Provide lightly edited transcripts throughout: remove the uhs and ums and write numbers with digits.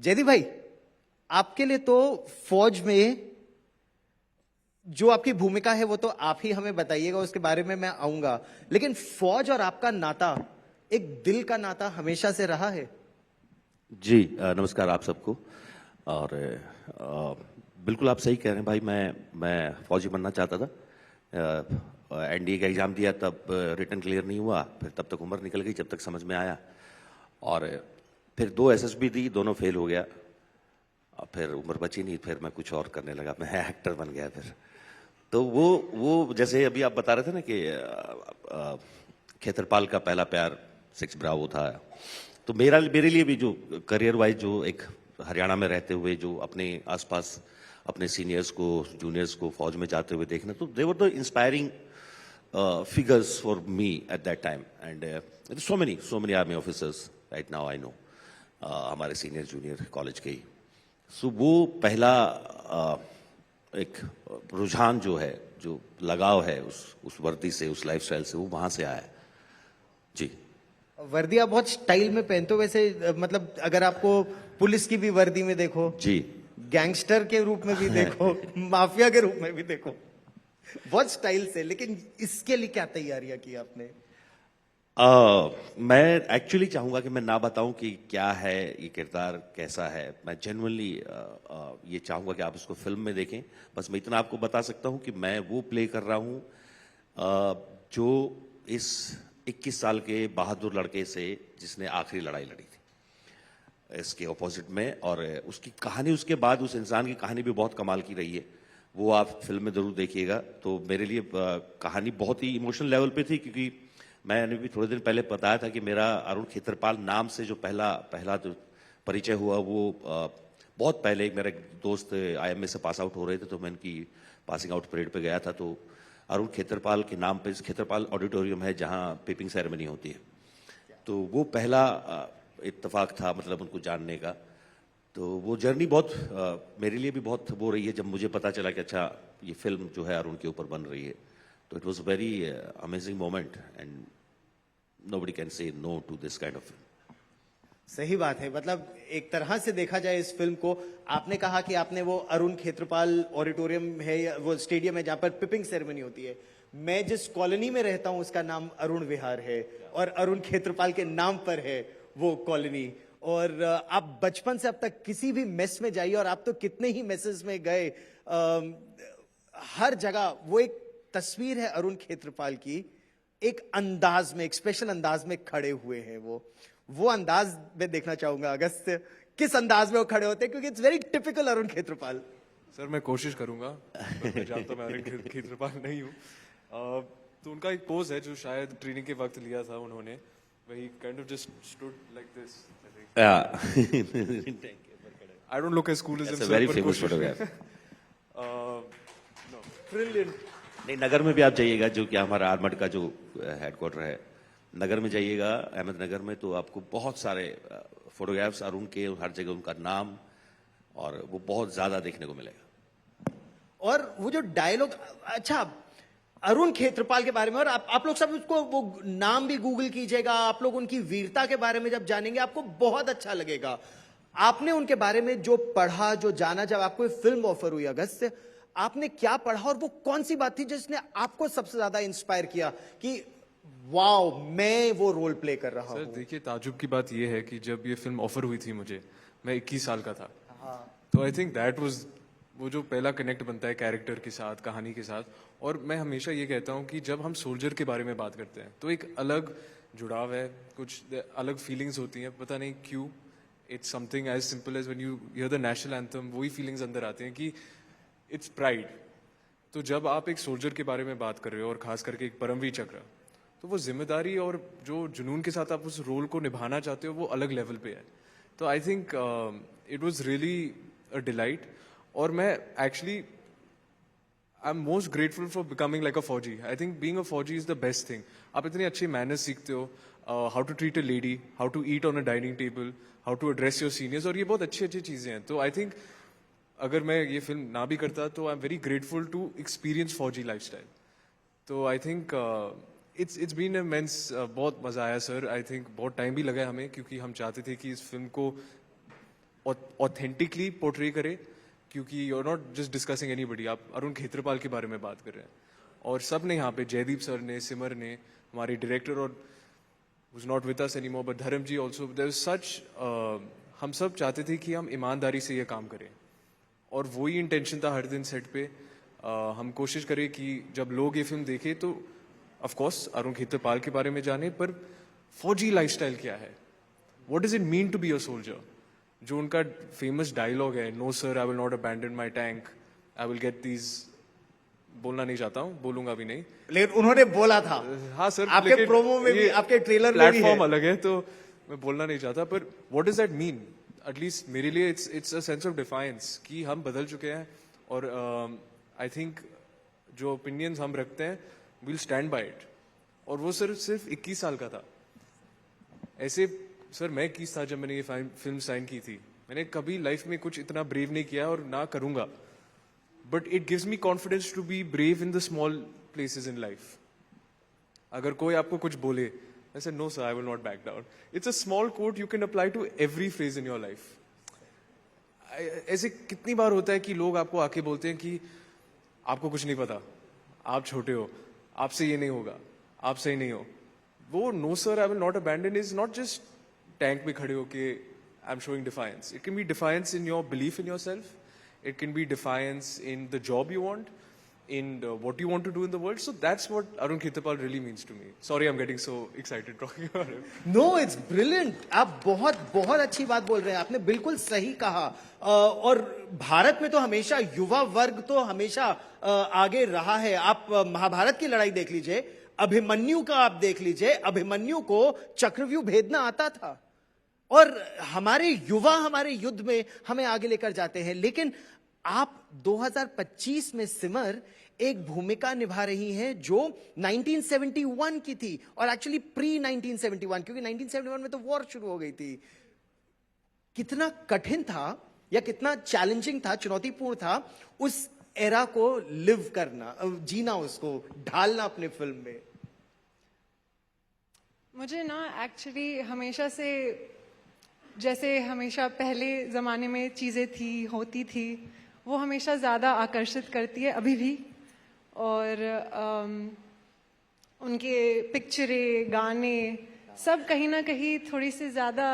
जयदीप भाई, आपके लिए तो फौज में जो आपकी भूमिका है वो तो आप ही हमें बताइएगा, उसके बारे में मैं आऊंगा। लेकिन फौज और आपका नाता एक दिल का नाता हमेशा से रहा है। जी नमस्कार आप सबको। और बिल्कुल आप सही कह रहे हैं भाई। मैं फौजी बनना चाहता था। एनडीए का एग्ज़ाम दिया, तब रिटर्न क्लियर नहीं हुआ। फिर तब तक उम्र निकल गई जब तक समझ में आया। और फिर 2 एसएसबी दी, दोनों फेल हो गया। और फिर उम्र बची नहीं, फिर मैं कुछ और करने लगा, मैं एक्टर बन गया फिर। तो वो जैसे अभी आप बता रहे थे ना कि खेतरपाल का पहला प्यार 6 ब्रावो था। तो मेरे लिए भी जो करियर वाइज, जो एक हरियाणा में रहते हुए जो अपने आसपास अपने सीनियर्स को, जूनियर्स को फौज में जाते हुए देखना, तो they were the inspiring figures for me at that time. And so many army officers right now I know, हमारे सीनियर जूनियर कॉलेज के ही। सो वो पहला एक रुझान जो है, जो लगाव है उस वर्दी से, उस लाइफस्टाइल से, वो वहां से आया है। जी। वर्दी आप बहुत स्टाइल में पहनते हो वैसे, मतलब अगर आपको पुलिस की भी वर्दी में देखो जी, गैंगस्टर के रूप में भी देखो माफिया के रूप में भी देखो, बहुत स्टाइल से। लेकिन इसके लिए क्या तैयारियां की आपने? मैं एक्चुअली चाहूंगा कि मैं ना बताऊं कि क्या है ये किरदार, कैसा है। मैं जेन्युइनली ये चाहूंगा कि आप इसको फिल्म में देखें। बस मैं इतना आपको बता सकता हूं कि मैं वो प्ले कर रहा हूं जो इस 21 साल के बहादुर लड़के से, जिसने आखिरी लड़ाई लड़ी थी, इसके ऑपोजिट में। और उसकी कहानी, उसके बाद उस इंसान की कहानी भी बहुत कमाल की रही है। वो आप फिल्म में जरूर देखिएगा। तो मेरे लिए कहानी बहुत ही इमोशनल लेवल पे थी, क्योंकि मैंने भी थोड़े दिन पहले बताया था कि मेरा अरुण खेतरपाल नाम से जो पहला जो परिचय हुआ, वो बहुत पहले मेरा एक दोस्त आईएमए से पास आउट हो रहे थे, तो मैं उनकी पासिंग आउट परेड पे गया था। तो अरुण खेतरपाल के नाम पे खेतरपाल ऑडिटोरियम है जहां पेपिंग सेरेमनी होती है, तो वो पहला इत्तेफाक था, मतलब उनको जानने का। तो वो जर्नी बहुत मेरे लिए भी बहुत वो रही है, जब मुझे पता चला कि अच्छा ये फिल्म जो है अरुण के ऊपर बन रही है। तो it was a very amazing moment and nobody can say no to this kind of film. सही बात है। मतलब एक तरह से देखा जाए इस फिल्म को, आपने कहा कि आपने वो अरुण खेत्रपाल ऑडिटोरियम है, या वो स्टेडियम है जहां पर पिपिंग सेरेमनी होती है। मैं जिस कॉलोनी में रहता हूं उसका नाम अरुण विहार है, और अरुण खेत्रपाल के नाम पर है वो कॉलोनी। और आप बचपन से अब तक किसी भी मेस में जाइए, और आप तो कितने ही मेसेस में गए, हर जगह वो एक तस्वीर है अरुण खेत्रपाल की, एक अंदाज में, एक स्पेशल अंदाज में खड़े हुए हैं। वो अंदाज में देखना चाहूंगा अगस्त, किस अंदाज में वो खड़े होते हैं, क्योंकि it's very typical Arun Khetrapal. Sir मैं कोशिश करूंगा, मैं जानता मैं अरुण खेत्रपाल नहीं हूँ। तो उनका एक पोज है जो शायद ट्रेनिंग के वक्त लिया था उन्होंने, वही kind of just stood like this. I don't look as cool as him sir, very famous photograph. No brilliant. नहीं, नगर में भी आप जाइएगा, जो कि हमारा आर्मड का जो हेडक्वार्टर है, नगर में जाइएगा, अहमदनगर में, तो आपको बहुत सारे फोटोग्राफ्स अरुण के, हर जगह उनका नाम, और वो बहुत ज्यादा देखने को मिलेगा। और वो जो डायलॉग, अच्छा अरुण खेत्रपाल के बारे में, और आप लोग सब उसको वो नाम भी गूगल कीजिएगा, आप लोग उनकी वीरता के बारे में जब जानेंगे आपको बहुत अच्छा लगेगा। आपने उनके बारे में जो पढ़ा, जो जाना, जब आपको फिल्म ऑफर हुई अगस्त से, आपने क्या पढ़ा, और वो कौन सी बात थी जिसने आपको सबसे ज्यादा इंस्पायर किया कि वाओ मैं वो रोल प्ले कर रहा हूं? सर देखिए, ताजुब की बात यह है कि जब ये फिल्म ऑफर हुई थी मुझे, मैं 21 साल का था। तो आई थिंक दैट वाज वो जो पहला कनेक्ट बनता है कैरेक्टर के साथ, कहानी के साथ। और मैं हमेशा ये कहता हूँ कि जब हम सोल्जर के बारे में बात करते हैं तो एक अलग जुड़ाव है, कुछ अलग फीलिंग्स होती हैं, पता नहीं क्यों। It's something as simple as when you hear the national anthem, वही फीलिंग्स अंदर आते हैं कि इट्स प्राइड। तो जब आप एक सोल्जर के बारे में बात कर रहे हो, और खास करके एक परमवीर चक्र, तो वो जिम्मेदारी और जो जुनून के साथ आप उस रोल को निभाना चाहते हो, वो अलग लेवल पे है। तो I think it was really a delight. और मैं actually I am most grateful for becoming like a fauji. I think being a फौजी इज द बेस्ट थिंग। आप इतनी अच्छी मैनर्स सीखते हो, how to treat a lady, how to eat on a dining table, how to address your seniors, और ये बहुत अच्छी अच्छी चीजें हैं। तो आई थिंक अगर मैं ये फिल्म ना भी करता तो I am very grateful to experience फौजी लाइफस्टाइल। तो I think it's been immense. बहुत मजा आया सर। आई थिंक बहुत टाइम भी लगा हमें, क्योंकि हम चाहते थे कि इस फिल्म को ऑथेंटिकली पोर्ट्रे करे, क्योंकि you are not just discussing anybody, आप अरुण खेत्रपाल के बारे में बात कर रहे हैं। और सब ने यहाँ पे, जयदीप सर ने, सिमर ने, हमारे डायरेक्टर, और who's not with us anymore, but धर्म जी also, there was such, हम सब चाहते थे कि हम ईमानदारी से ये काम करें, और वही इंटेंशन था हर दिन सेट पे। हम कोशिश करें कि जब लोग ये फिल्म देखें तो ऑफ कोर्स अरुण खेत्रपाल के बारे में जाने, पर फौजी लाइफस्टाइल क्या है, what does it mean to be a soldier. जो उनका फेमस डायलॉग है, no sir I will not abandon my tank, I will get these, बोलना नहीं चाहता हूँ, बोलूंगा भी नहीं, लेकिन उन्होंने बोला था। हाँ सर, आपके प्रोमो में भी, आपके ट्रेलर में भी प्लेटफॉर्म है। अलग है तो मैं बोलना नहीं चाहता, पर what does that mean, at least मेरे लिए it's a sense of defines कि हम बदल चुके हैं, और आई थिंक जो ओपिनियंस हम रखते हैं विल स्टैंड बाय इट। और वो सर सिर्फ 21 साल का था। ऐसे सर मैं 21 था जब मैंने ये फिल्म साइन की थी। मैंने कभी लाइफ में कुछ इतना ब्रेव नहीं किया और ना करूंगा, but it gives me confidence to be brave in the small places in life. अगर कोई आपको कुछ बोले, I said, no, sir, I will not back down. It's a small quote you can apply to every phrase in your life. ऐसे कितनी बार होता है कि लोग आपको आके बोलते हैं कि आपको कुछ नहीं पता, आप छोटे हो, आपसे ये नहीं होगा, आप सही नहीं हो। वो no, sir, I will not abandon is not just tank में खड़े होके I'm showing defiance. It can be defiance in your belief in yourself. It can be defiance in the job you want, in what you want to do in the world. So that's what Arun Khetrapal really means to me. Sorry, I'm getting so excited talking about him. No, it's brilliant. आप बहुत बहुत अच्छी बात बोल रहे हैं, आपने बिल्कुल सही कहा। और भारत में तो हमेशा युवा वर्ग तो हमेशा आगे रहा है। आप महाभारत की लड़ाई देख लीजिए, अभिमन्यु का आप देख लीजिए, अभिमन्यु को चक्रव्यूह भेदना आता था, और हमारे युवा हमारे युद्ध में हमें आगे लेकर जाते हैं। लेकिन आप 2025 में सिमर एक भूमिका निभा रही हैं जो 1971 की थी, और एक्चुअली प्री 1971, क्योंकि 1971 में तो वॉर शुरू हो गई थी। कितना कठिन था या कितना चैलेंजिंग था, चुनौतीपूर्ण था उस एरा को लिव करना, जीना, उसको ढालना अपने फिल्म में। मुझे ना एक्चुअली हमेशा से, जैसे हमेशा पहले ज़माने में चीज़ें थी, होती थी, वो हमेशा ज़्यादा आकर्षित करती है अभी भी। और उनके पिक्चरें, गाने सब कहीं ना कहीं थोड़ी सी ज़्यादा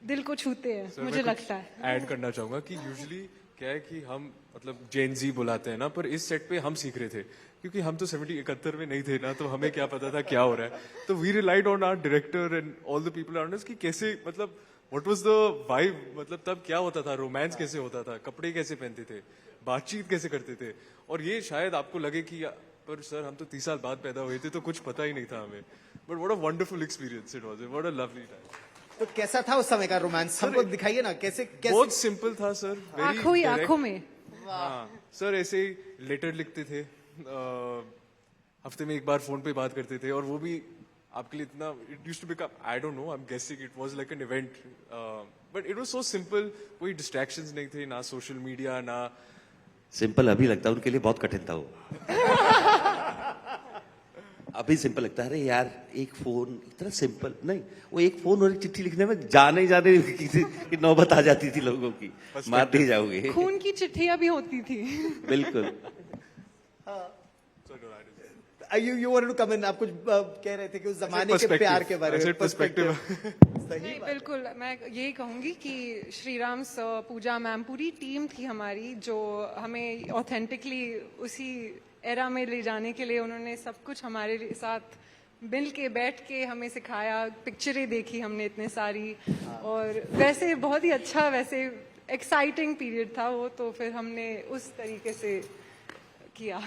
दिल को छूते हैं, मुझे लगता है। ऐड करना चाहूंगा कि यूजुअली क्या है कि हम मतलब जेन जी बुलाते हैं ना, पर इस सेट पे हम सीख रहे थे, क्योंकि हम तो 71 में नहीं थे ना, तो हमें क्या पता था क्या हो रहा है। तो we relied on our director and all the people around us कि कैसे, मतलब व्हाट वाज द वाइब, मतलब तब क्या होता था, रोमांस कैसे होता था, कपड़े कैसे पहनते थे, बातचीत कैसे करते थे। और ये शायद आपको लगे कि पर सर हम तो 30 साल बाद पैदा हुए थे तो कुछ पता ही नहीं था हमें, but what a wonderful experience it was, what a lovely time. तो कैसा था उस समय का रोमांस, हमको दिखाइए ना, कैसे बहुत सिंपल था सर, आंखों ही आंखों में। हाँ सर, ऐसे ही लेटर लिखते थे, हफ्ते में एक बार फोन पे बात करते थे, और वो भी आपके लिए इतना, it used to become, I don't know, I am guessing it was like an event, but it was so simple. कोई डिस्ट्रैक्शंस नहीं थे, ना सोशल मीडिया, ना सिंपल अभी लगता है, उनके लिए बहुत कठिन था वो। अभी सिंपल लगता है, अरे यार एक फोन, इतना सिंपल नहीं, वो एक फोन और एक चिट्ठी लिखने में जाने जाने किसी की नौबत आ जाती थी लोगों की, मार नहीं जाओगे। खून की चिट्ठियां भी होती थी। बिल्कुल। you wanted to come in, आप कुछ कह रहे थे कि उस जमाने के प्यार के बारे में पर्सपेक्टिव। नहीं, बिल्कुल, मैं यही कहूंगी कि श्रीराम सर, पूजा मैम, पूरी टीम थी हमारी, जो हमें ऑथेंटिकली उसी एरा में ले जाने के लिए उन्होंने सब कुछ हमारे साथ मिल के बैठ के हमें सिखाया। पिक्चरें देखी हमने इतने सारी, और वैसे बहुत ही अच्छा, वैसे एक्साइटिंग पीरियड था वो, तो फिर हमने उस तरीके से किया।